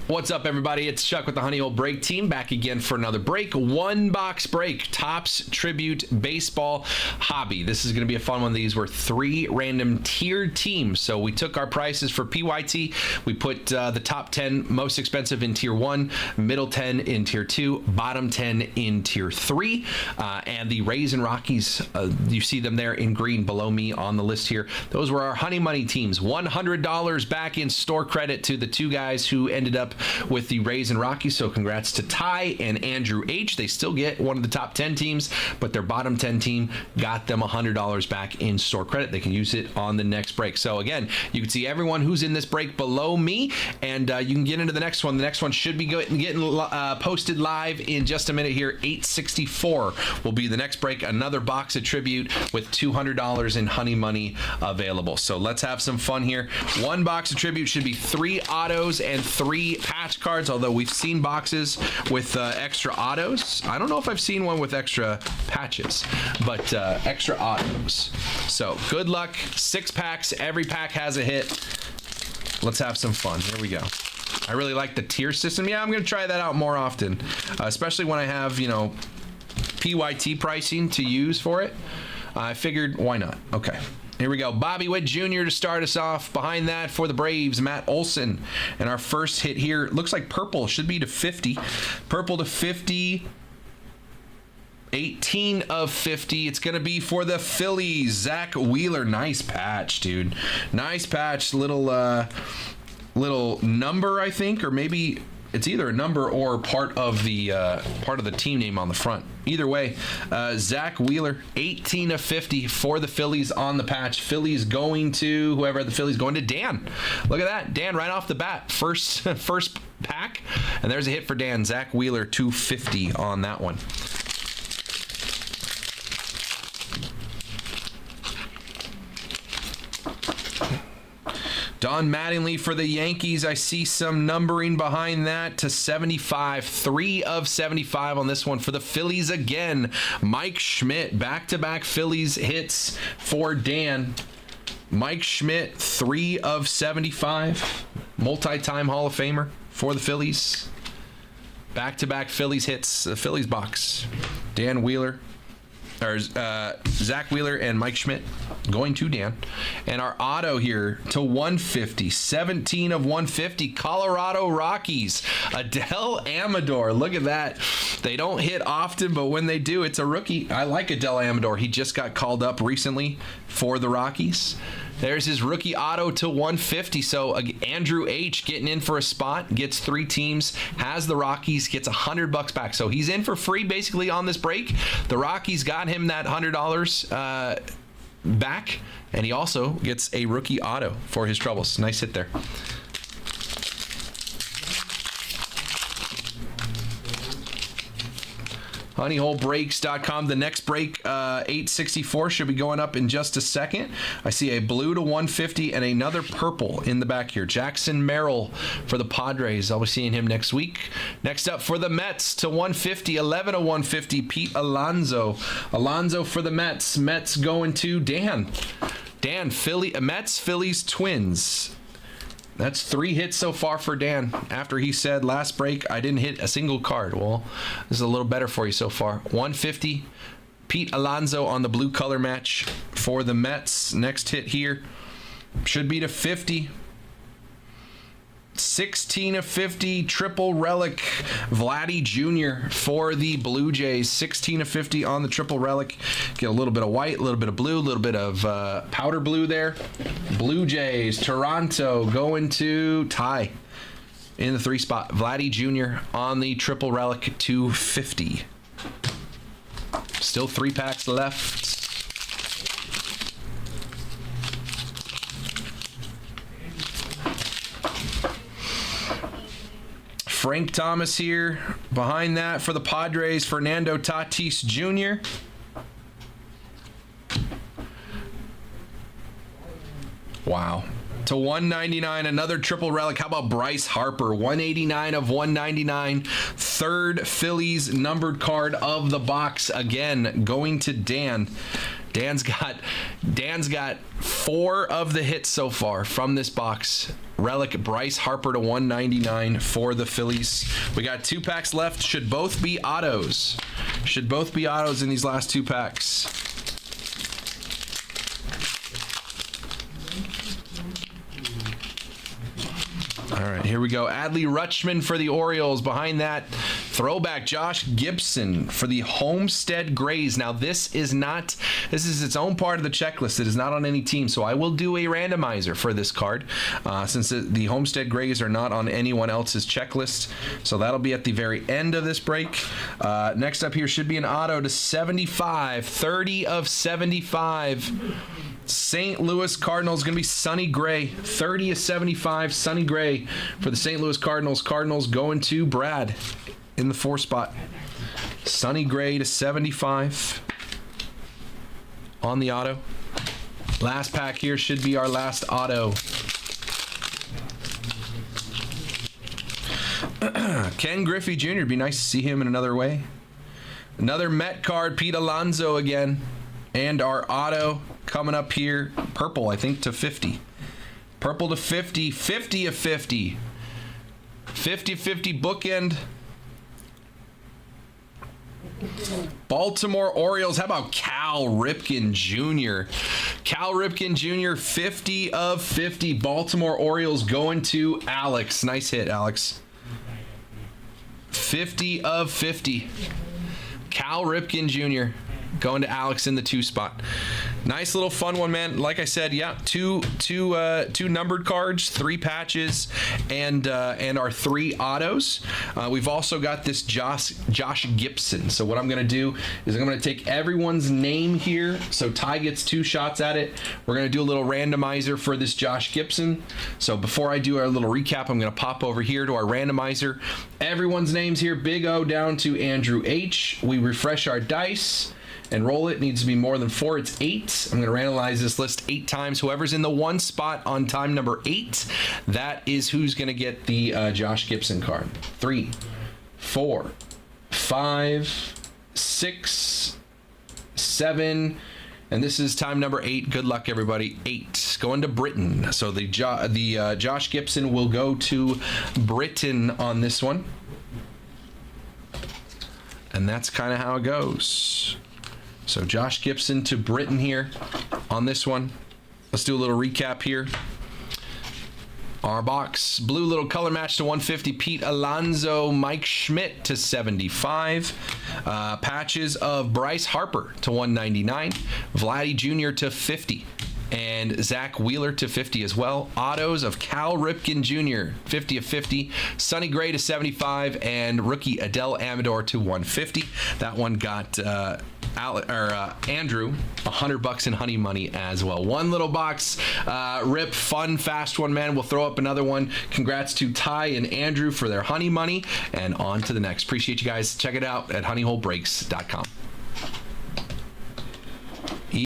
What's up, everybody? It's Chuck with the Honey Hole Break Team, back again for another break. One box break, Topps Tribute Baseball Hobby. This is going to be a fun one. These were 3 random tiered teams. So we took our prices for PYT. We put the top 10 most expensive in tier 1, middle 10 in tier 2, bottom 10 in tier 3. And the Rays and Rockies, you see them there in green below me on the list here. Those were our Honey Money teams. $100 back in store credit to the 2 guys who ended up with the Rays and Rockies. So congrats to Ty and Andrew H. They still get one of the top 10 teams, but their bottom 10 team got them $100 back in store credit. They can use it on the next break. So again, you can see everyone who's in this break below me, and you can get into the next one. The next one should be getting posted live in just a minute here. 864 will be the next break. Another box of tribute with $200 in Honey Money available. So let's have some fun here. One box of tribute should be 3 autos and 3 patch cards, although we've seen boxes with extra autos. I don't know if I've seen one with extra patches, but extra autos. So good luck. 6 packs. Every pack has a hit. Let's have some fun. Here we go. I really like the tier system. Yeah, I'm going to try that out more often, especially when I have, you know, PYT pricing to use for it. I figured, why not? Okay. Here we go. Bobby Witt Jr. to start us off. Behind that for the Braves, Matt Olson. And our first hit here looks like purple. Should be to 50. Purple to 50. 18 of 50. It's going to be for the Phillies. Zach Wheeler. Nice patch, dude. Nice patch. Little number, I think, or maybe it's either a number or part of the team name on the front. Either way, Zach Wheeler, 18 of 50 for the Phillies on the patch. Phillies going to whoever the Phillies going to Dan. Look at that, Dan right off the bat, first pack, and there's a hit for Dan. Zach Wheeler, 250 on that one. Don Mattingly for the Yankees. I see some numbering behind that to 75. 3 of 75 on this one for the Phillies again. Mike Schmidt, back-to-back Phillies hits for Dan. Mike Schmidt, 3 of 75. Multi-time Hall of Famer for the Phillies. Back-to-back Phillies hits. The Phillies box. Dan Wheeler. Or Zach Wheeler and Mike Schmidt going to Dan. And our auto here to 150, 17 of 150, Colorado Rockies, Adele Amador. Look at that. They don't hit often, but when they do, it's a rookie. I like Adele Amador. He just got called up recently for the Rockies. There's his rookie auto to 150. So Andrew H. getting in for a spot, gets 3 teams, has the Rockies, gets $100 back. So he's in for free basically on this break. The Rockies got him that $100 back, and he also gets a rookie auto for his troubles. Nice hit there. honeyholebreaks.com. The next break, 864, should be going up in just a second. I see a blue to 150 and another purple in the back here. Jackson Merrill for the Padres. I'll be seeing him next week. Next up for the Mets to 150, 11 to 150, Pete Alonso. Alonso for the Mets. Mets going to Dan. Dan, Mets, Phillies, Twins. That's 3 hits so far for Dan. After he said last break, I didn't hit a single card. Well, this is a little better for you so far. 150, Pete Alonso on the blue color match for the Mets. Next hit here should be to 50. 16 of 50, triple relic, Vladdy Jr. for the Blue Jays. 16 of 50 on the triple relic. Get a little bit of white, a little bit of blue, a little bit of powder blue there. Blue Jays, Toronto going to Ty in the 3 spot. Vladdy Jr. on the triple relic, 250. Still 3 packs left. Frank Thomas here. Behind that for the Padres, Fernando Tatis Jr. Wow. To 199, another triple relic. How about Bryce Harper? 189 of 199. 3rd Phillies numbered card of the box. Again, going to Dan. Dan's got 4 of the hits so far from this box. Relic Bryce Harper to 199 for the Phillies. We got 2 packs left. Should both be autos. Should both be autos in these last 2 packs. All right, here we go. Adley Rutschman for the Orioles. Behind that, throwback Josh Gibson for the Homestead Grays. Now, this is its own part of the checklist. It is not on any team, so I will do a randomizer for this card since the Homestead Grays are not on anyone else's checklist. So that'll be at the very end of this break. Next up here should be an auto to 75, 30 of 75. St. Louis Cardinals, going to be Sonny Gray. 30 of 75, Sonny Gray for the St. Louis Cardinals. Cardinals going to Brad in the 4 spot. Sonny Gray to 75 on the auto. Last pack here should be our last auto. Ken Griffey Jr. Be nice to see him in another way. Another Met card, Pete Alonso again. And our auto coming up here, purple, I think, to 50. Purple to 50, 50 of 50. 50-50 bookend. Baltimore Orioles. How about Cal Ripken Jr.? Cal Ripken Jr., 50 of 50. Baltimore Orioles going to Alex. Nice hit, Alex. 50 of 50. Cal Ripken Jr. going to Alex in the 2 spot. Nice little fun one, man. Like I said, yeah, two numbered cards, 3 patches, and our 3 autos. We've also got this Josh Gibson. So what I'm going to do is I'm going to take everyone's name here. So Ty gets 2 shots at it. We're going to do a little randomizer for this Josh Gibson. So before I do our little recap, I'm going to pop over here to our randomizer. Everyone's names here, Big O down to Andrew H. We refresh our dice and roll it. Needs to be more than 4. It's 8. I'm going to randomize this list 8 times. Whoever's in the 1 spot on time number 8, that is who's going to get the Josh Gibson card. 3, 4, 5, 6, 7, and this is time number 8. Good luck, everybody. 8 going to Britain. So the Josh Gibson will go to Britain on this one, and that's kind of how it goes. So Josh Gibson to Britain here on this one. Let's do a little recap here. Our box, blue little color match to 150, Pete Alonso, Mike Schmidt to 75. Patches of Bryce Harper to 199, Vladdy Jr. to 50. And Zach Wheeler to 50 as well. Autos of Cal Ripken Jr., 50 of 50. Sonny Gray to 75. And rookie Adele Amador to 150. That one got Andrew $100 in honey money as well. One little box. Rip, fun, fast one, man. We'll throw up another one. Congrats to Ty and Andrew for their honey money. And on to the next. Appreciate you guys. Check it out at honeyholebreaks.com.